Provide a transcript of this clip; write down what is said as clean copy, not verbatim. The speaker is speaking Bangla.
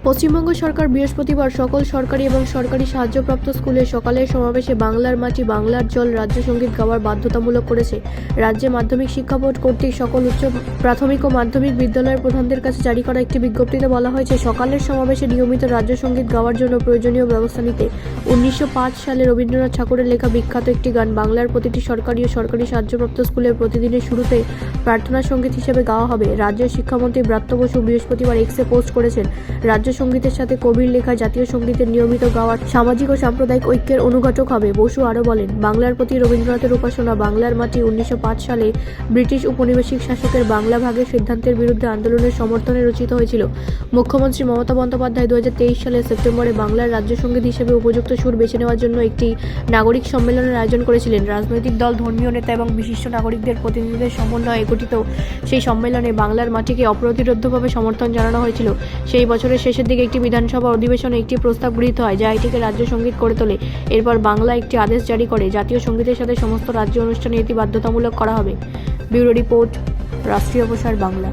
পশ্চিমবঙ্গ সরকার বৃহস্পতিবার সকল সরকারি এবং সরকারি সাহায্যপ্রাপ্ত স্কুলে সকালের সমাবেশে বাংলার মাটি বাংলার জল রাজ্য সঙ্গীত গাওয়ার বাধ্যতামূলক করেছে। রাজ্যে মাধ্যমিক শিক্ষা বোর্ড কর্তৃক সকল উচ্চ প্রাথমিক ও মাধ্যমিক বিদ্যালয়ের প্রধানদের কাছে জারি করা একটি বিজ্ঞপ্তিতে বলা হয়েছে, সকালের সমাবেশে নিয়মিত রাজ্য সঙ্গীত গাওয়ার জন্য প্রয়োজনীয় ব্যবস্থা নিতে 1905 সালে রবীন্দ্রনাথ ঠাকুরের লেখা বিখ্যাত একটি গান বাংলার প্রতিটি সরকারি ও সরকারি সাহায্যপ্রাপ্ত স্কুলের প্রতিদিনের শুরুতে প্রার্থনা সঙ্গীত হিসেবে গাওয়া হবে। রাজ্যের শিক্ষামন্ত্রী ব্রাত্য বসু বৃহস্পতিবার এক্সে পোস্ট করেছেন, রাজ্য সঙ্গীতের সাথে কবির লেখা জাতীয় সঙ্গীতের নিয়মিত গাওয়া সামাজিক ও সাম্প্রদায়িক ঐক্যের অনুঘটক হবে। বসু আরও বলেন, বাংলার প্রতি রবীন্দ্রনাথের উপাসনা, বাংলার মাটি 1905 সালে ব্রিটিশ উপনিবেশিক শাসকের বাংলা ভাগের সিদ্ধান্তের বিরুদ্ধে আন্দোলনের সমর্থনে রচিত হয়েছিল। মুখ্যমন্ত্রী মমতা বন্দ্যোপাধ্যায় 2023 সালের সেপ্টেম্বরে বাংলার রাজ্য সঙ্গীত হিসেবে উপযুক্ত সুর বেছে নেওয়ার জন্য একটি নাগরিক সম্মেলনের আয়োজন করেছিলেন। রাজনৈতিক দল, ধর্মীয় নেতা এবং বিশিষ্ট নাগরিকদের প্রতিনিধিদের সমন্বয়ে গঠিত সেই সম্মেলনে বাংলার মাটিকে অপ্রতিরোধ্যভাবে সমর্থন জানানো হয়েছিল। সেই বছরের শেষের দিকে একটি বিধানসভা অধিবেশনে একটি প্রস্তাব গৃহীত হয়, যা এটিকে রাজ্য সঙ্গীত করে তোলে। এরপর বাংলা একটি আদেশ জারি করে জাতীয় সঙ্গীতের সাথে সমস্ত রাজ্য অনুষ্ঠানে এটি বাধ্যতামূলক করা হবে। ব্যুরো রিপোর্ট, রাষ্ট্রীয় প্রসার বাংলা।